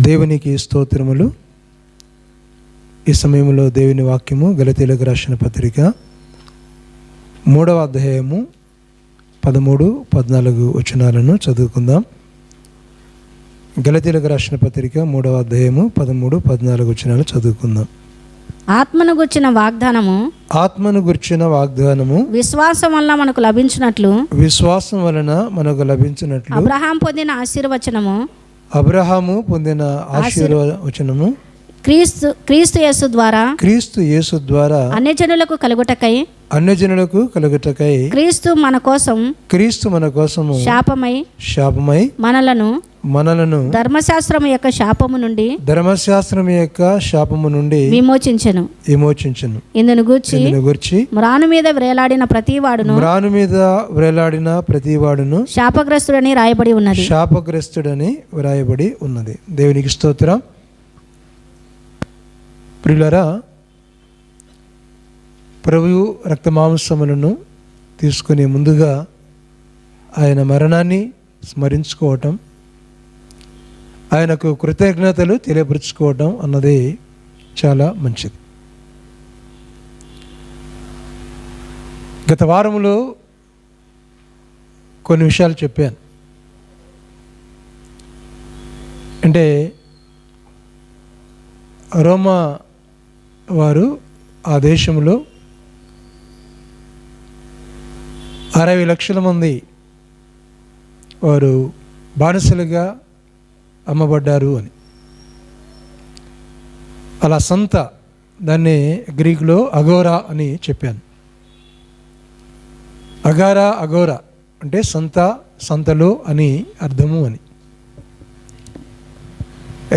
దేవునికి స్తోత్రములు. ఈ సమయంలో దేవుని వాక్యము గలతీయులకు రాసిన పత్రిక 3వ అధ్యాయము 13-14 వచనాలను చదువుకుందాం. గలతీయులకు రాసిన పత్రిక 3వ అధ్యాయము 13-14 వచనాలు చదువుకుందాం. ఆత్మను గుర్చిన వాగ్దానము విశ్వాసం వలన మనకు లభించినట్లు అబ్రహాము పొందిన ఆశీర్వచనము క్రీస్తు యేసు ద్వారా అన్యజనులకు కలుగుటకై క్రీస్తు మన కోసము శాపమై మనలను ధర్మశాస్త్రము యొక్క శాపము నుండి విమోచించెను. ఇందును గూర్చి మ్రాను మీద వ్రేలాడిన ప్రతివాడును శాపగ్రస్తుడని రాయబడి ఉన్నది. దేవునికి స్తోత్రం. ప్రియులారా, ప్రభువు రక్తమాంసములను తీసుకునే ముందుగా ఆయన మరణాన్ని స్మరించుకోవటం, ఆయనకు కృతజ్ఞతలు తెలియపరుచుకోవటం అన్నది చాలా మంచిది. గత వారంలో కొన్ని విషయాలు చెప్పాను. అంటే రోమా వారు ఆ దేశంలో 60 లక్షల మంది వారు బానిసలుగా అమ్మబడ్డారు అని. అలా దాన్ని గ్రీకులో అగోరా అని చెప్పాను. అగోరా అంటే సంతలో అని అర్థము అని.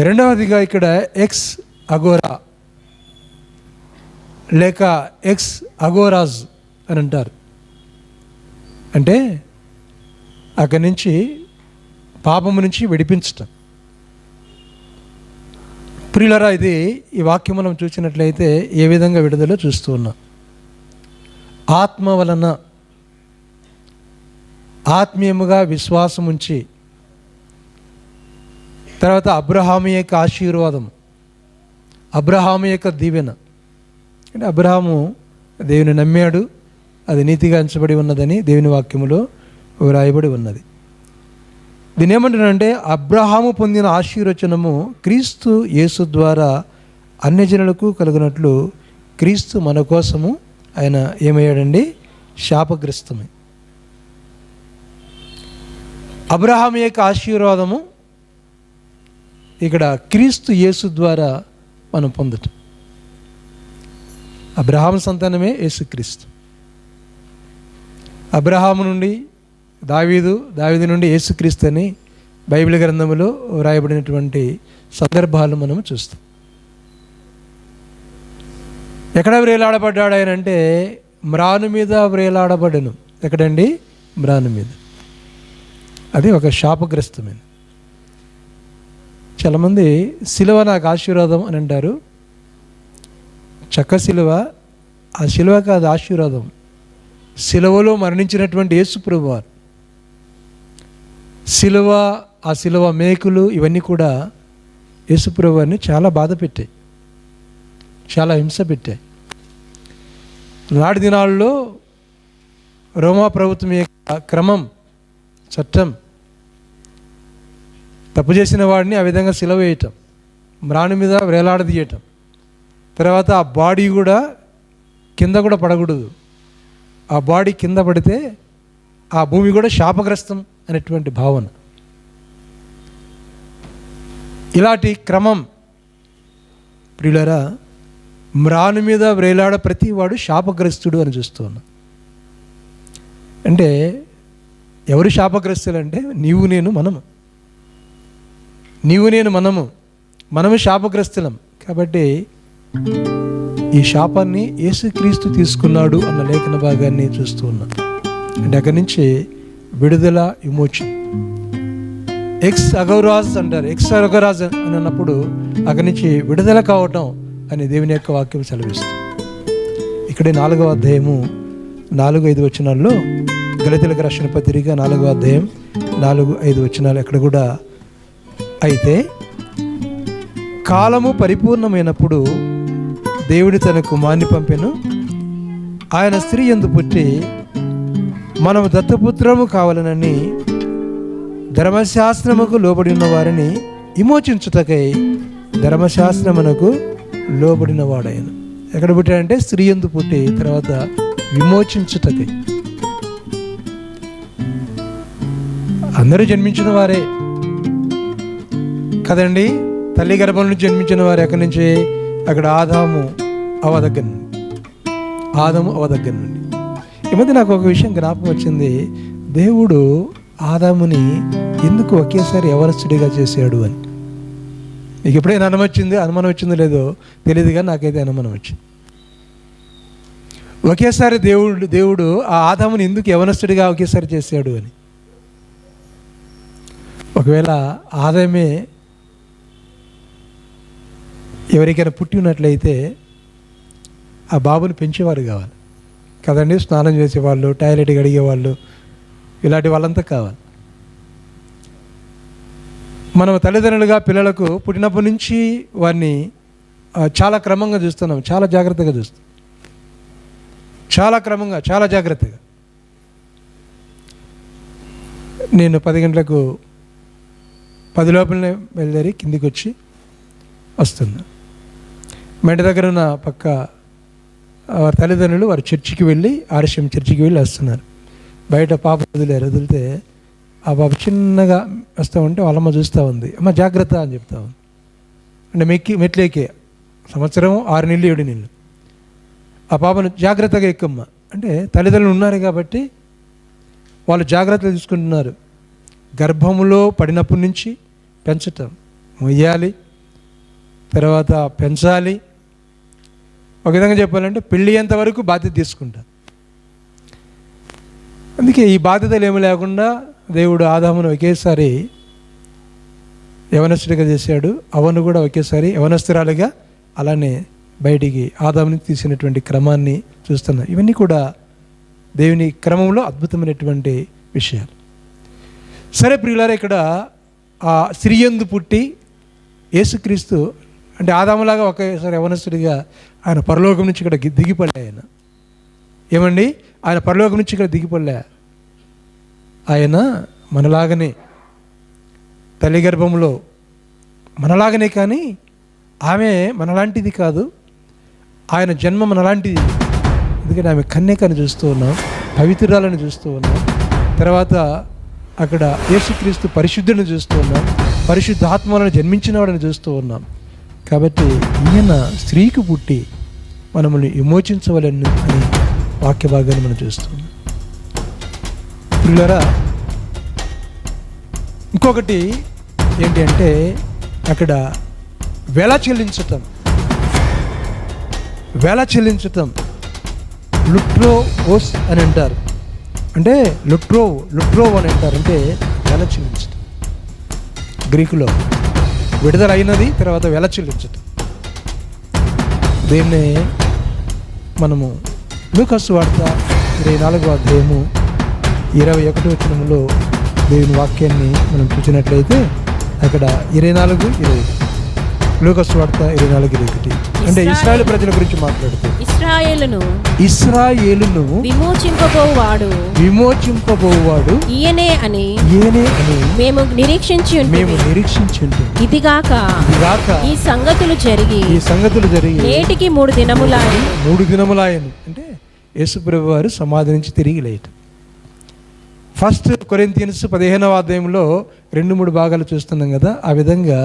రెండవదిగా ఇక్కడ ఎక్స్ అగోరా లేక ఎక్స్ అగోరాజ్ అని అంటారు. అంటే అక్కడి నుంచి పాపము నుంచి విడిపించటం. ప్రియులరా, ఇది ఈ వాక్యం మనం చూసినట్లయితే ఏ విధంగా విడుదల చూస్తూ ఉన్నాం. ఆత్మ వలన ఆత్మీయముగా విశ్వాసం ఉంచి, తర్వాత అబ్రహాము యొక్క ఆశీర్వాదం, అబ్రహాము యొక్క దీవెన. అంటే అబ్రహాము దేవుని నమ్మాడు, అది నీతిగా ఎంచబడి ఉన్నదని దేవుని వాక్యములో వ్రాయబడి ఉన్నది. దీని ఏమంటున్నాడంటే, అబ్రహాము పొందిన ఆశీర్వచనము క్రీస్తు యేసు ద్వారా అన్యజనులకు కలుగునట్లు క్రీస్తు మన కోసము ఆయన ఏమయ్యాడండి? శాపగ్రస్తమే. అబ్రహాము యొక్క ఆశీర్వాదము ఇక్కడ క్రీస్తు యేసు ద్వారా మనం పొందటం. అబ్రహాము సంతానమే యేసుక్రీస్తు. అబ్రహాము నుండి దావీదు నుండి యేసుక్రీస్తు అని బైబిల్ గ్రంథంలో వ్రాయబడినటువంటి సందర్భాలు మనం చూస్తాం. ఎక్కడ వ్రేలాడబడ్డాడు ఆయన అంటే మ్రాను మీద వ్రేలాడబడను. ఎక్కడండి? మ్రాను మీద. అది ఒక శాపగ్రస్తమైన. చాలామంది సిలువ నాకు ఆశీర్వాదం అని అంటారు. చక్క సిలువ, ఆ సిలువ కాదు ఆశీర్వాదం. సిలువలో మరణించినటువంటి యేసు ప్రభువారు, సిలువ, ఆ సిలువ మేకులు ఇవన్నీ కూడా యేసు ప్రభువారిని చాలా బాధ పెట్టాయి, చాలా హింస పెట్టాయి. నాటి దినాల్లో రోమా ప్రభుత్వం యొక్క క్రమం, చట్టం, తప్పు చేసిన వాడిని ఆ విధంగా సిలువ వేయటం, మ్రాను మీద వేలాడదీయటం, తర్వాత ఆ బాడీ కూడా కింద కూడా పడకూడదు. ఆ బాడీ కింద పడితే ఆ భూమి కూడా శాపగ్రస్తం అనేటువంటి భావన. ఇలాంటి క్రమం. ప్రియులారా, మ్రాను మీద వ్రేలాడ ప్రతి వాడు శాపగ్రస్తుడు అని చూస్తూ ఉన్నాం. అంటే ఎవరు శాపగ్రస్తులు అంటే నీవు నేను మనము శాపగ్రస్తులం. కాబట్టి ఈ శాపాన్ని యేసుక్రీస్తు తీసుకున్నాడు అన్న లేఖన భాగాన్ని చూస్తూ ఉన్నాం. అంటే అక్కడి నుంచి విడుదల, విమోచన. ఎక్స్ అగౌరాజ్ అంటారు. ఎక్స్ అగౌరాజ్ అని అన్నప్పుడు అక్కడి నుంచి విడుదల కావటం అని దేవుని యొక్క వాక్యం సెలవిస్తుంది. ఇక్కడే 4వ అధ్యాయము 4-5 వచనాల్లో గలతీయులకు రాసిన పత్రిక 4వ అధ్యాయం 4-5 వచనాలు ఎక్కడ కూడా అయితే కాలము పరిపూర్ణమైనప్పుడు దేవుడు తన కుమారుని పంపెను. ఆయన స్త్రీ యందు పుట్టి మనము దత్తపుత్రము కావాలనని ధర్మశాస్త్రముకు లోబడి ఉన్న వారిని విమోచించుటకై ధర్మశాస్త్రమునకు లోబడిన వాడాయన. ఎక్కడ పుట్టాడంటే స్త్రీ యందు పుట్టి తర్వాత విమోచించుటకై. అందరూ జన్మించిన వారే కదండి. తల్లి గర్భం నుంచి జన్మించిన వారు ఎక్కడి నుంచి? అక్కడ ఆదాము అవ దగ్గర నుండి. ఈ మధ్య నాకు ఒక విషయం జ్ఞాపకం వచ్చింది. దేవుడు ఆదాముని ఎందుకు ఒకేసారి యవనస్తుడిగా చేశాడు అని. మీకు ఎప్పుడైనా అనుమానం వచ్చిందో లేదో తెలియదు, కానీ నాకైతే అనుమానం వచ్చింది. ఒకేసారి దేవుడు ఆ ఆదాముని ఎందుకు యవనస్తుడిగా ఒకేసారి చేశాడు అని. ఒకవేళ ఆదామే ఎవరికైనా పుట్టి ఉన్నట్లయితే ఆ బాబుని పెంచేవారు కావాలి కదండి. స్నానం చేసేవాళ్ళు, టాయిలెట్ కడిగేవాళ్ళు, ఇలాంటి వాళ్ళంతా కావాలి. మనం తల్లిదండ్రులుగా పిల్లలకు పుట్టినప్పటి నుంచి వారిని చాలా క్రమంగా చూస్తున్నాం, చాలా జాగ్రత్తగా చూస్తాం, చాలా క్రమంగా, చాలా జాగ్రత్తగా. నేను 10 గంటలకు 10 లోపలనే బయలుదేరి కిందికి వచ్చి వస్తున్నా. మా ఇంటి దగ్గర ఉన్న పక్క వారి తల్లిదండ్రులు వారు చర్చికి వెళ్ళి, ఆర్ఎస్ఎం చర్చికి వెళ్ళి వస్తున్నారు. బయట పాప వదిలితే ఆ పాప చిన్నగా వస్తూ ఉంటే వాళ్ళమ్మ చూస్తూ ఉంది. అమ్మ జాగ్రత్త అని చెప్తా ఉంది. అంటే మెట్లు ఎక్కే సంవత్సరం 6 నెలలు 7 నెలలు ఆ పాపను జాగ్రత్తగా ఎక్కమ్మ అంటే తల్లిదండ్రులు ఉన్నారు కాబట్టి వాళ్ళు జాగ్రత్తలు తీసుకుంటున్నారు. గర్భములో పడినప్పటి నుంచి పెంచటం, మొయ్యాలి, తర్వాత పెంచాలి. ఒక విధంగా చెప్పాలంటే పెళ్ళి అయ్యేంత వరకు బాధ్యత తీసుకుంటారు. అందుకే ఈ బాధ్యతలు ఏమి లేకుండా దేవుడు ఆదామును ఒకేసారి యవనస్తుడిగా చేశాడు, అవను కూడా ఒకేసారి యవనస్తురాలుగా అలానే బయటికి ఆదాముని తీసినటువంటి క్రమాన్ని చూస్తున్నాం. ఇవన్నీ కూడా దేవుని క్రమంలో అద్భుతమైనటువంటి విషయాలు. సరే ప్రియులారా, ఇక్కడ ఆ స్త్రీ యందు పుట్టి యేసుక్రీస్తు అంటే ఆదాములాగా ఒకేసారి యవనస్తుడిగా ఆయన పరలోకం నుంచి ఇక్కడ దిగిపడలే. ఆయన ఏమండి, ఆయన పరలోకం నుంచి ఇక్కడ దిగిపడలే. ఆయన మనలాగనే తల్లి గర్భంలో మనలాగనే, కానీ ఆమె మనలాంటిది కాదు. ఆయన జన్మ మనలాంటిది. ఎందుకంటే ఆమె కన్యకని చూస్తూ ఉన్నాం, పవిత్రాలను చూస్తూ ఉన్నాం. తర్వాత అక్కడ యేసుక్రీస్తు పరిశుద్ధుని చూస్తూ ఉన్నాం, పరిశుద్ధాత్మలను జన్మించినవాడని చూస్తూ ఉన్నాం. కాబట్టి ఈయన స్త్రీకి పుట్టి మనల్ని విమోచించవలని అని వాక్య భాగాన్ని మనం చూస్తున్నాం. పిల్లరా, ఇంకొకటి ఏంటి అంటే అక్కడ వెల చెల్లించటం లుట్రోస్ అని అంటారు. అంటే లుట్రోవ్ అని అంటారు. అంటే వెల చెల్లించటం, గ్రీకులో విడుదల అయినది, తర్వాత వెల చెల్లించటం. దీన్నే మనము లూకాసు సువార్త 24వ అధ్యాయము 21వ వచనంలో దేవుని వాక్యాన్ని మనం చూసినట్లయితే అక్కడ 24-20 లూకాసు సువార్త 24-21 అంటే ఇశ్రాయేలు ప్రజల గురించి మాట్లాడుతూ ఇశ్రాయేలును విమోచింపబోవాడు ఈయనే అని మేము నిరీక్షించి ఇదిగాక ఈ సంగతులు జరిగి నేటికి 3 దినములాయను. అంటే యేసుప్రభు వారు సమాధి నుంచి తిరిగి లేయటం. ఫస్ట్ కొరింథియన్స్ 15వ అధ్యాయంలో 2-3 భాగాలు చూస్తున్నాం కదా. ఆ విధంగా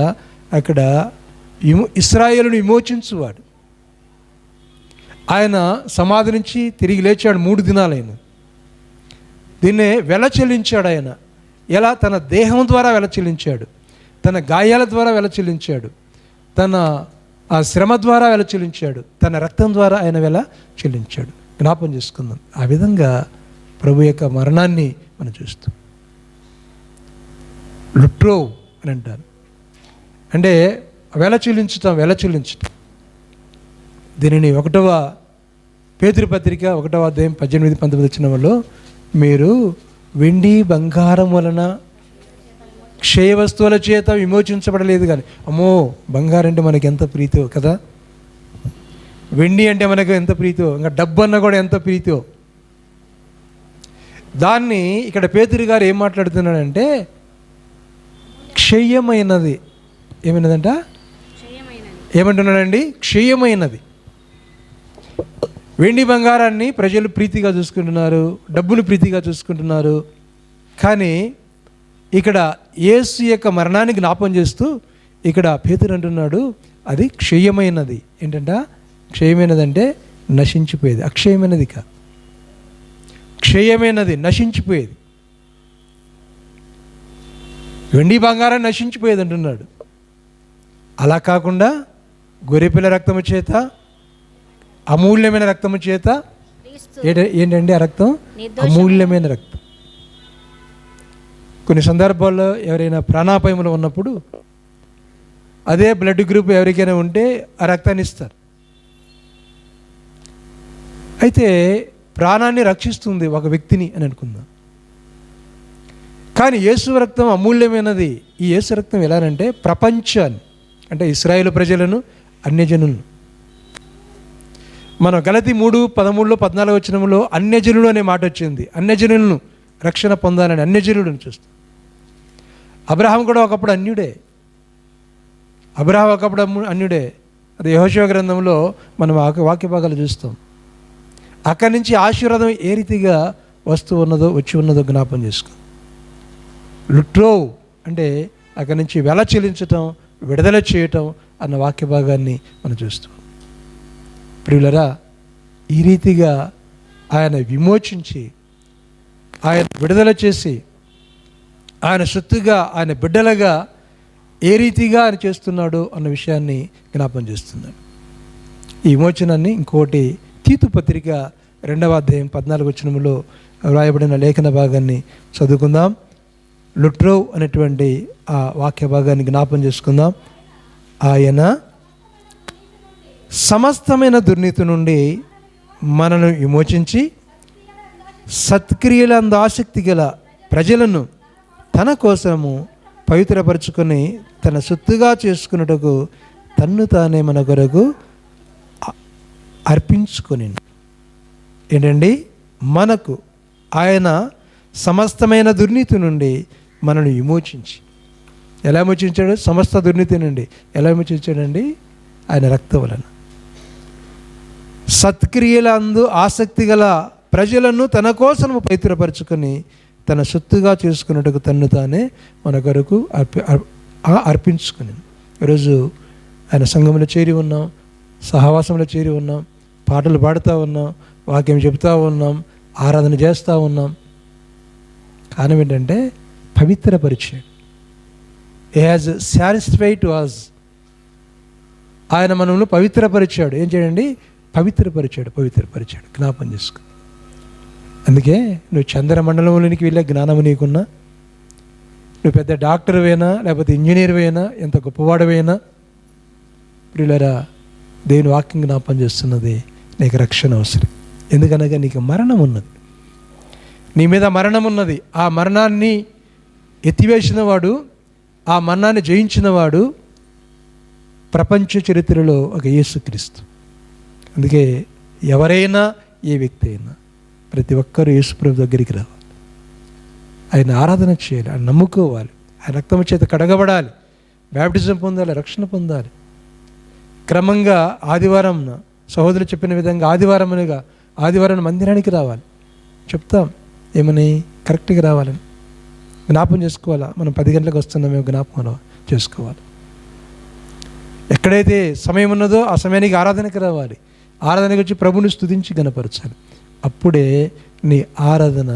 అక్కడ ఇశ్రాయేలును విమోచించువాడు ఆయన సమాధి నుంచి తిరిగి లేచాడు. 3 దినాలైన దీన్నే వెల చెల్లించాడు. ఆయన ఎలా? తన దేహం ద్వారా వెల చెల్లించాడు, తన గాయాల ద్వారా వెల చెల్లించాడు, తన ఆ శ్రమ ద్వారా వెల చెల్లించాడు, తన రక్తం ద్వారా ఆయన వెల చెల్లించాడు. జ్ఞాపం చేసుకుందాం. ఆ విధంగా ప్రభు యొక్క మరణాన్ని మనం చూస్తాం. లుట్రోవ్ అని అంటారు. అంటే వెల చెల్లించటం. దీనిని 1వ పేతురు పత్రిక 1వ అధ్యాయం 18-19 వచనంలో మీరు వెండి బంగారం వలన క్షయ వస్తువుల చేత విమోచించబడలేదు. కానీ అమ్మో, బంగారం అంటే మనకి ఎంత ప్రీతో కదా, వెండి అంటే మనకు ఎంత ప్రీతో, ఇంకా డబ్బు అన్న కూడా ఎంత ప్రీతో. దాన్ని ఇక్కడ పేతురు గారు ఏం మాట్లాడుతున్నాడంటే క్షయమైనది. ఏమైనదంట? ఏమంటున్నాడండి? క్షయమైనది. వెండి బంగారాన్ని ప్రజలు ప్రీతిగా చూసుకుంటున్నారు, డబ్బును ప్రీతిగా చూసుకుంటున్నారు. కానీ ఇక్కడ యేసు యొక్క మరణాన్ని జ్ఞాపం చేస్తూ ఇక్కడ పేతురు అంటున్నాడు అది క్షయమైనది. ఏంటంట? క్షయమైనదంటే నశించిపోయేది, అక్షయమైనది కాదు, క్షయమైనది, నశించిపోయేది. వెండి బంగారం నశించిపోయేది అంటున్నాడు. అలా కాకుండా గొర్రెపిల్ల రక్తము చేత, అమూల్యమైన రక్తము చేత, ఏంటండి ఆ రక్తం? అమూల్యమైన రక్తం. కొన్ని సందర్భాల్లో ఎవరైనా ప్రాణాపాయంలో ఉన్నప్పుడు అదే బ్లడ్ గ్రూప్ ఎవరికైనా ఉంటే ఆ రక్తాన్ని ఇస్తారు. అయితే ప్రాణాన్ని రక్షిస్తుంది ఒక వ్యక్తిని అని అనుకుందాం. కానీ యేసు రక్తం అమూల్యమైనది. ఈ యేసు రక్తం ఎలానంటే ప్రపంచాన్ని, అంటే ఇశ్రాయేలు ప్రజలను, అన్యజనులను, మనం గలతీ 3:13-14 వచనంలో అన్యజనులు అనే మాట వచ్చింది. అన్యజనులను రక్షణ పొందాలని అన్యజనులను చూస్తాం. అబ్రహాం కూడా ఒకప్పుడు అన్యుడే. అబ్రహాం ఒకప్పుడు అన్యుడే. అది యెహోషువ గ్రంథంలో మనం వాక్య భాగాలు చూస్తాం. అక్కడి నుంచి ఆశీర్వాదం ఏ రీతిగా వచ్చి ఉన్నదో జ్ఞాపం చేసుకో. లుట్రో అంటే అక్కడి నుంచి వెల చెల్లించటం, విడుదల చేయటం అన్న వాక్య భాగాన్ని మనం చూస్తాం. ప్రియులరా, ఈ రీతిగా ఆయన విమోచించి, ఆయన విడుదల చేసి, ఆయన సొత్తుగా, ఆయన బిడ్డలుగా ఏ రీతిగా ఆయన చేస్తున్నాడు అన్న విషయాన్ని జ్ఞాపం చేస్తున్నాడు. ఈ విమోచనాన్ని ఇంకోటి తీతు పత్రిక 2వ అధ్యాయం 14 వచనంలో వ్రాయబడిన లేఖన భాగాన్ని చదువుకుందాం. లుట్రో అనేటువంటి ఆ వాక్య భాగాన్ని జ్ఞాపం చేసుకుందాం. ఆయన సమస్తమైన దుర్నీతి నుండి మనను విమోచించి సత్క్రియలందు ఆసక్తి గల ప్రజలను తన కోసము పవిత్రపరచుకొని తన సొత్తుగా చేసుకున్నటకు తన్ను తానే మన కొరకు అర్పించుకొని. ఏంటండి? మనకు ఆయన సమస్తమైన దుర్నీతి నుండి మనను విమోచించి, ఎలా విమోచించాడు? సమస్త దుర్నీతి నుండి ఎలా విమోచించాడండి? ఆయన రక్తం వలన. సత్క్రియలందు ఆసక్తి గల ప్రజలను తన కోసం పవిత్రపరచుకొని తన సొత్తుగా చేసుకున్నట్టుకు తన్ను తానే మన కొరకు అర్పించుకుని. ఈరోజు ఆయన సంఘంలో చేరి ఉన్నాం, సహవాసంలో చేరి ఉన్నాం, పాటలు పాడుతూ ఉన్నాం, వాక్యం చెబుతూ ఉన్నాం, ఆరాధన చేస్తూ ఉన్నాం. కారణం ఏంటంటే పవిత్రపరిచాడు. హి హ్యాజ్ సాటిస్ఫైడ్ టు us. ఆయన మనల్ని పవిత్రపరిచాడు. ఏం చేయండి? పవిత్రపరిచాడు. జ్ఞాపం చేసుకో. అందుకే నువ్వు చంద్రమండలంలోనికి వెళ్ళే జ్ఞానం నీకున్నా, నువ్వు పెద్ద డాక్టర్వేనా లేకపోతే ఇంజనీర్వేనా, ఎంత గొప్పవాడవేనా, ప్రియులరా, దేవుని వాక్యం జ్ఞాపం చేస్తున్నది నీకు రక్షణ అవసరం. ఎందుకనగా నీకు మరణం ఉన్నది, నీ మీద మరణం ఉన్నది. ఆ మరణాన్ని ఎత్తివేసిన వాడు, ఆ మరణాన్ని జయించిన వాడు ప్రపంచ చరిత్రలో ఒక యేసుక్రీస్తు. అందుకే ఎవరైనా, ఏ వ్యక్తి అయినా, ప్రతి ఒక్కరూ యేసుప్రభు దగ్గరికి రావాలి, ఆయన ఆరాధన చేయాలి, ఆయన నమ్ముకోవాలి, ఆయన రక్తము చేత కడగబడాలి, బ్యాప్టిజం పొందాలి, రక్షణ పొందాలి. క్రమంగా ఆదివారం సహోదరులు చెప్పిన విధంగా ఆదివారం మందిరానికి రావాలి. చెప్తాం ఏమని? కరెక్ట్గా రావాలని జ్ఞాపం చేసుకోవాలా. మనం 10 గంటలకు వస్తున్నామేమో జ్ఞాపకం చేసుకోవాలి. ఎక్కడైతే సమయం ఉన్నదో ఆ సమయానికి ఆరాధనకి రావాలి. ఆరాధనకి వచ్చి ప్రభుని స్తుతించి గణపరచాలి. అప్పుడే నీ ఆరాధన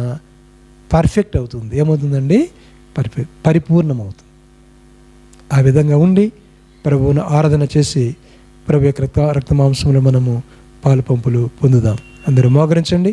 పర్ఫెక్ట్ అవుతుంది. ఏమవుతుందండి? పరిపూర్ణమవుతుంది. ఆ విధంగా ఉండి ప్రభువును ఆరాధన చేసి ప్రభు యొక్క రక్త మాంసంలో మనము పాలు పంపులు పొందుదాం. అందరూ మోకరించండి.